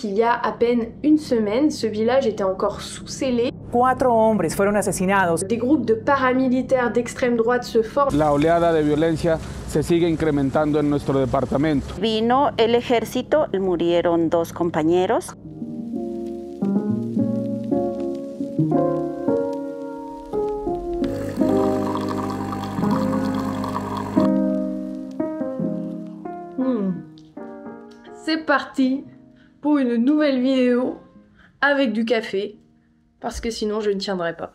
Il y a à peine une semaine, ce village était encore sous scellé. 4 hombres fueron asesinados. Des groupes de paramilitaires d'extrême droite se forment. La oleada de violencia se sigue incrementando en nuestro departamento. Vino el ejército, murieron 2 compañeros. C'est parti pour une nouvelle vidéo avec du café, parce que sinon je ne tiendrai pas.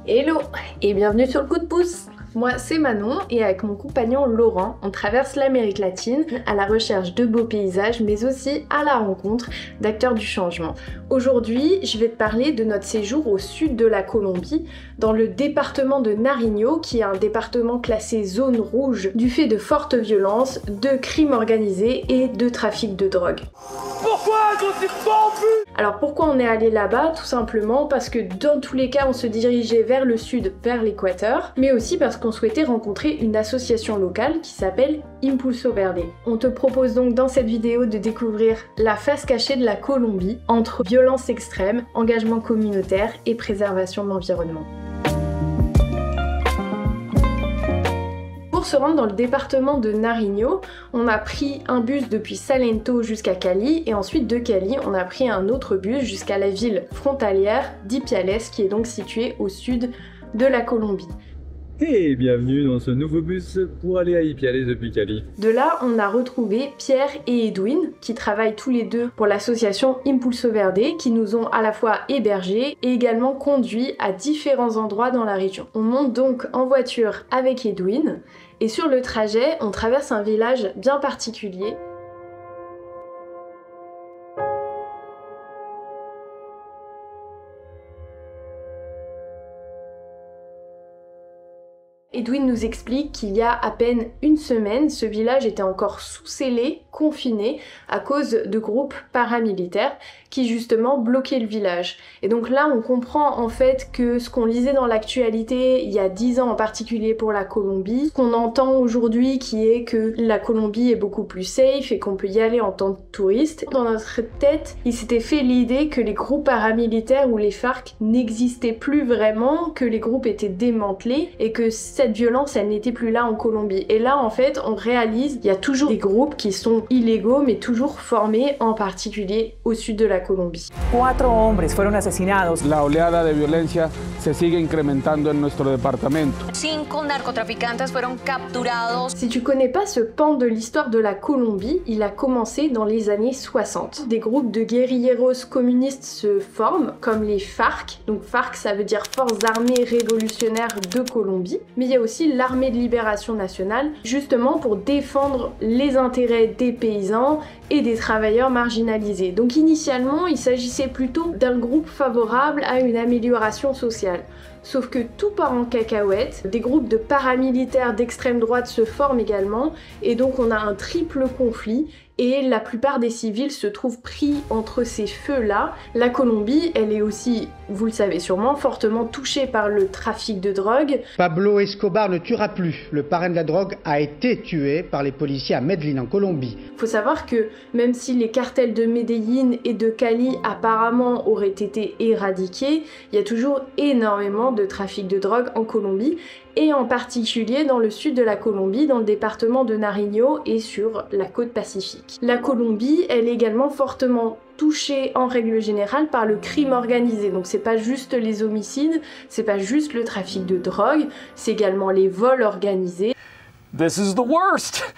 Hello et bienvenue sur le coup de pouce. Moi c'est Manon et avec mon compagnon Laurent, on traverse l'Amérique latine à la recherche de beaux paysages mais aussi à la rencontre d'acteurs du changement. Aujourd'hui, je vais te parler de notre séjour au sud de la Colombie, dans le département de Nariño, qui est un département classé zone rouge du fait de fortes violences, de crimes organisés et de trafic de drogue. Pourquoi ils ont si bambus ? Alors pourquoi on est allé là-bas? Tout simplement parce que dans tous les cas on se dirigeait vers le sud, vers l'Équateur, mais aussi parce qu'on souhaitait rencontrer une association locale qui s'appelle Impulso Verde. On te propose donc dans cette vidéo de découvrir la face cachée de la Colombie entre violence extrême, engagement communautaire et préservation de l'environnement. Pour se rendre dans le département de Nariño, on a pris un bus depuis Salento jusqu'à Cali et ensuite de Cali on a pris un autre bus jusqu'à la ville frontalière d'Ipiales qui est donc située au sud de la Colombie. Et bienvenue dans ce nouveau bus pour aller à Ipiales depuis Cali. De là, on a retrouvé Pierre et Edwin qui travaillent tous les deux pour l'association Impulso Verde qui nous ont à la fois hébergés et également conduits à différents endroits dans la région. On monte donc en voiture avec Edwin et sur le trajet, on traverse un village bien particulier. Edwin nous explique qu'il y a à peine une semaine, ce village était encore sous scellé, confiné, à cause de groupes paramilitaires qui justement bloquaient le village. Et donc là, on comprend en fait que ce qu'on lisait dans l'actualité il y a 10 ans en particulier pour la Colombie, ce qu'on entend aujourd'hui qui est que la Colombie est beaucoup plus safe et qu'on peut y aller en tant que touriste. Dans notre tête, il s'était fait l'idée que les groupes paramilitaires ou les FARC n'existaient plus vraiment, que les groupes étaient démantelés et que cette violence, elle n'était plus là en Colombie. Et là, en fait, on réalise qu'il y a toujours des groupes qui sont illégaux, mais toujours formés, en particulier au sud de la Colombie. 4 hombres fueron asesinados. La oleada de violencia se sigue incrementando en nuestro departamento. 5 narcotraficantes fueron capturados. Si tu connais pas ce pan de l'histoire de la Colombie, il a commencé dans les années 60. Des groupes de guérilleros communistes se forment, comme les FARC. Donc FARC, ça veut dire Forces armées révolutionnaires de Colombie. Mais il y a aussi l'armée de libération nationale, justement pour défendre les intérêts des paysans et des travailleurs marginalisés. Donc initialement, il s'agissait plutôt d'un groupe favorable à une amélioration sociale. Sauf que tout part en cacahuète, des groupes de paramilitaires d'extrême droite se forment également, et donc on a un triple conflit, et la plupart des civils se trouvent pris entre ces feux-là. La Colombie, elle est aussi, vous le savez sûrement, fortement touchée par le trafic de drogue. Pablo Escobar ne tuera plus. Le parrain de la drogue a été tué par les policiers à Medellín en Colombie. Faut savoir que même si les cartels de Medellín et de Cali apparemment auraient été éradiqués, il y a toujours énormément de trafic de drogue en Colombie, et en particulier dans le sud de la Colombie, dans le département de Nariño et sur la côte pacifique. La Colombie, elle est également fortement touchée en règle générale par le crime organisé. Donc c'est pas juste les homicides, c'est pas juste le trafic de drogue, c'est également les vols organisés. This is the worst!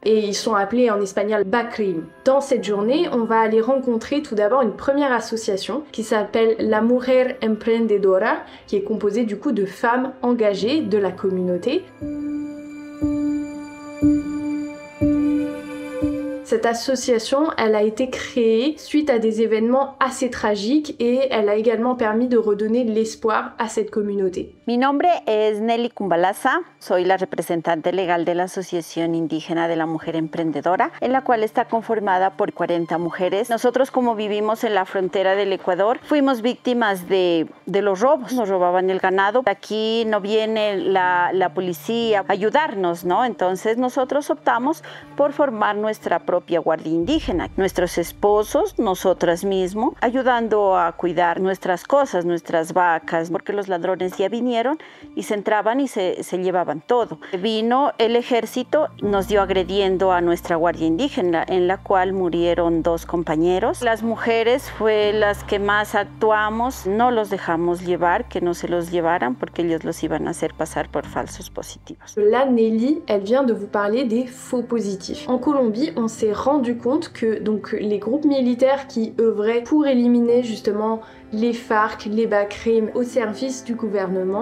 Et ils sont appelés en espagnol Bacrim. Dans cette journée, on va aller rencontrer tout d'abord une première association qui s'appelle La Mujer Emprendedora, qui est composée du coup de femmes engagées de la communauté. Cette association, elle a été créée suite à des événements assez tragiques et elle a également permis de redonner de l'espoir à cette communauté. Mi nombre es Nelly Cumbalaza, soy la representante legal de la Asociación Indígena de la Mujer Emprendedora, en la cual está conformada por 40 mujeres. Nosotros, como vivimos en la frontera del Ecuador, fuimos víctimas de los robos. Nos robaban el ganado. Aquí no viene la policía a ayudarnos, ¿no? Entonces nosotros optamos por formar nuestra propia guardia indígena. Nuestros esposos, nosotras mismas, ayudando a cuidar nuestras cosas, nuestras vacas, porque los ladrones ya vinieron y se entraban y se llevaban todo. Vino el ejército, nos dio agrediendo a nuestra guardia indígena, en la cual murieron 2 compañeros. Las mujeres fue las que más actuamos, no los dejamos llevar, que no se los llevaran porque ellos los iban a hacer pasar por falsos positivos. Là, Nelly, elle vient de vous parler des faux positifs. En Colombie, on s'est rendu compte que donc, les groupes militaires qui œuvraient pour éliminer justement les FARC, les Bakrim au service du gouvernement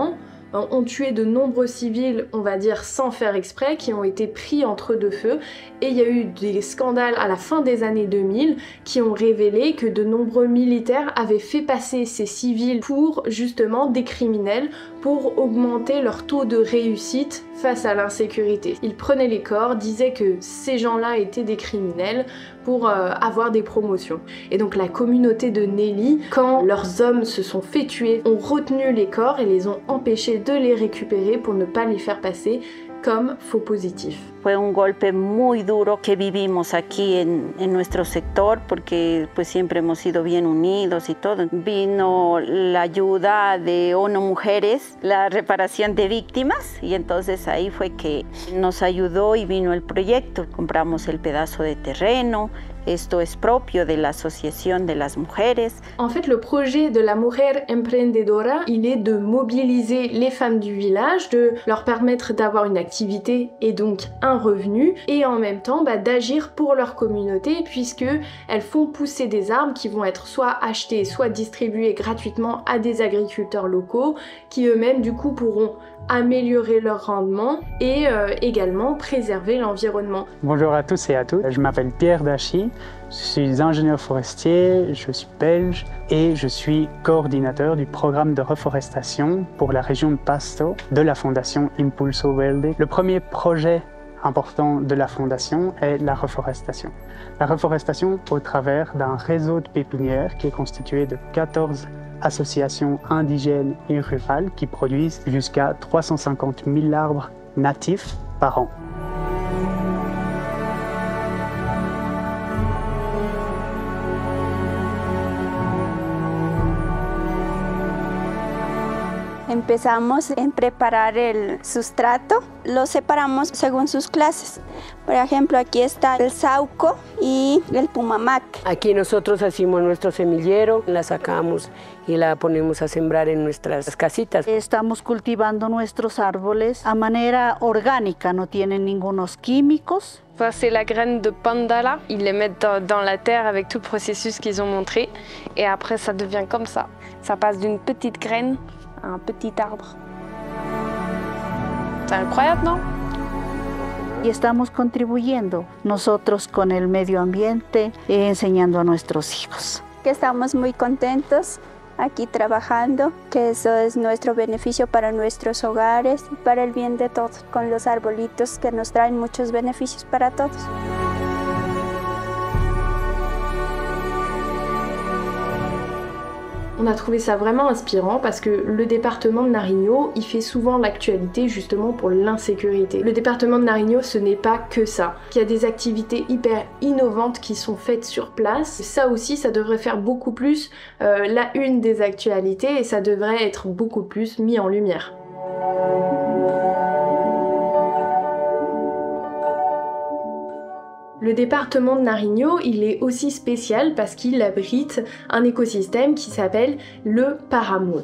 ont tué de nombreux civils, on va dire sans faire exprès, qui ont été pris entre deux feux. Et il y a eu des scandales à la fin des années 2000 qui ont révélé que de nombreux militaires avaient fait passer ces civils pour justement des criminels, pour augmenter leur taux de réussite face à l'insécurité. Ils prenaient les corps, disaient que ces gens-là étaient des criminels pour avoir des promotions. Et donc la communauté de Nelly, quand leurs hommes se sont fait tuer, ont retenu les corps et les ont empêchés de les récupérer pour ne pas les faire passer comme faux positifs. Fue un golpe muy duro que vivimos aquí en nuestro sector porque pues siempre hemos sido bien unidos y todo. Vino la ayuda de ONU Mujeres, la reparación de víctimas, y entonces ahí fue que nos ayudó y vino el proyecto. Compramos el pedazo de terreno. Esto es propio de la Asociación de las Mujeres. En fait, le projet de la Mujer Emprendedora, il est de mobiliser les femmes du village, de leur permettre d'avoir une activité et donc un revenu, et en même temps d'agir pour leur communauté, puisque elles font pousser des arbres qui vont être soit achetés, soit distribués gratuitement à des agriculteurs locaux, qui eux-mêmes du coup pourront améliorer leur rendement et également préserver l'environnement. Bonjour à tous et à toutes, je m'appelle Pierre Dachy, je suis ingénieur forestier, je suis belge et je suis coordinateur du programme de reforestation pour la région de Pasto de la fondation Impulso Verde. Le premier projet important de la fondation est la reforestation. La reforestation au travers d'un réseau de pépinières qui est constitué de 14 associations indigènes et rurales qui produisent jusqu'à 350 000 arbres natifs par an. Empezamos en preparar el sustrato, lo separamos según sus clases. Por ejemplo, aquí está el sauco y el pumamac. Aquí nosotros hacemos nuestro semillero, la sacamos y la ponemos a sembrar en nuestras casitas. Estamos cultivando nuestros árboles a manera orgánica, no tienen ningunos químicos. Ça, c'est la graine de pandala. Ils les mettent dans la terre avec tout le processus qu'ils ont montré. Et après, ça devient comme ça. Ça passe d'une petite graine à un petit arbre. C'est incroyable, ¿no? Y estamos contribuyendo nosotros con el medio ambiente, enseñando a nuestros hijos. Que estamos muy contentos aquí trabajando, que eso es nuestro beneficio para nuestros hogares, para el bien de todos, con los arbolitos que nos traen muchos beneficios para todos. On a trouvé ça vraiment inspirant parce que le département de Nariño, il fait souvent l'actualité justement pour l'insécurité. Le département de Nariño, ce n'est pas que ça. Il y a des activités hyper innovantes qui sont faites sur place. Ça aussi, ça devrait faire beaucoup plus la une des actualités et ça devrait être beaucoup plus mis en lumière. Le département de Nariño, il est aussi spécial parce qu'il abrite un écosystème qui s'appelle le Páramo.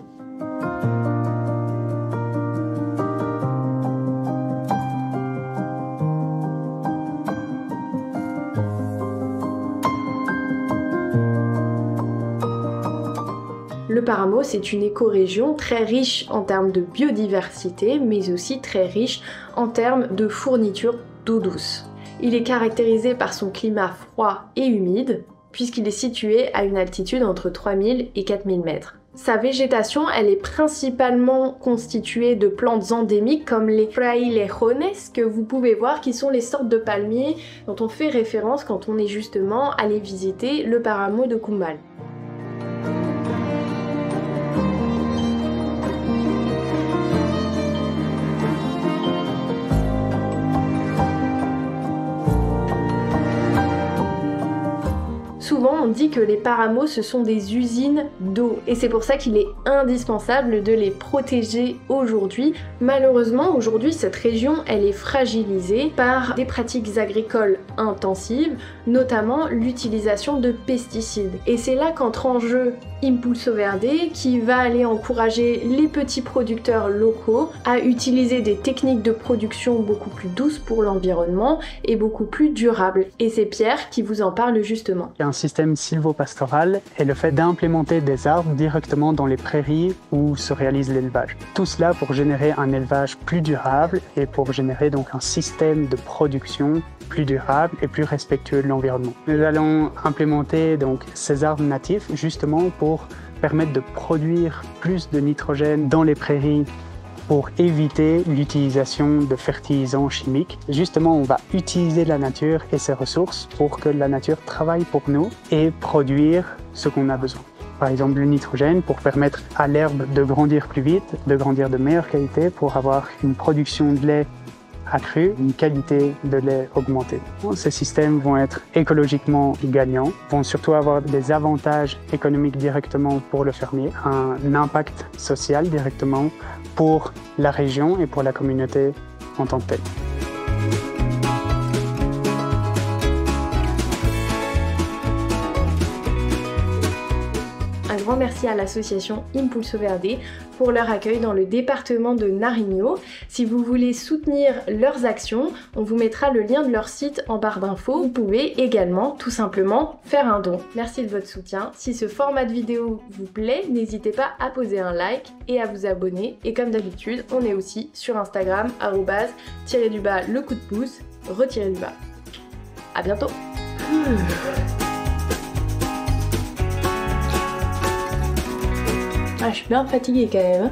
Le Páramo, c'est une écorégion très riche en termes de biodiversité, mais aussi très riche en termes de fourniture d'eau douce. Il est caractérisé par son climat froid et humide, puisqu'il est situé à une altitude entre 3000 et 4000 mètres. Sa végétation, elle est principalement constituée de plantes endémiques comme les frailejones que vous pouvez voir qui sont les sortes de palmiers dont on fait référence quand on est justement allé visiter le Páramo de Cumbal. Souvent on dit que les páramos ce sont des usines d'eau et c'est pour ça qu'il est indispensable de les protéger aujourd'hui. Malheureusement aujourd'hui cette région elle est fragilisée par des pratiques agricoles intensives, notamment l'utilisation de pesticides. Et c'est là qu'entre en jeu Impulso Verde qui va aller encourager les petits producteurs locaux à utiliser des techniques de production beaucoup plus douces pour l'environnement et beaucoup plus durables. Et c'est Pierre qui vous en parle justement. Un système sylvopastoral est le fait d'implémenter des arbres directement dans les prairies où se réalise l'élevage. Tout cela pour générer un élevage plus durable et pour générer donc un système de production plus durable et plus respectueux de l'environnement. Nous allons implémenter donc ces arbres natifs justement pour permettre de produire plus de nitrogène dans les prairies pour éviter l'utilisation de fertilisants chimiques. Justement, on va utiliser la nature et ses ressources pour que la nature travaille pour nous et produire ce qu'on a besoin. Par exemple, le nitrogène pour permettre à l'herbe de grandir plus vite, de grandir de meilleure qualité pour avoir une production de lait accrue, une qualité de lait augmentée. Ces systèmes vont être écologiquement gagnants, vont surtout avoir des avantages économiques directement pour le fermier, un impact social directement pour la région et pour la communauté en tant que telle. Un grand merci à l'association Impulso Verde pour leur accueil dans le département de Nariño. Si vous voulez soutenir leurs actions, on vous mettra le lien de leur site en barre d'infos. Vous pouvez également tout simplement faire un don. Merci de votre soutien. Si ce format de vidéo vous plaît, n'hésitez pas à poser un like et à vous abonner. Et comme d'habitude, on est aussi sur Instagram, @le coup de pouce, _. À bientôt. Ah, je suis bien fatiguée quand même.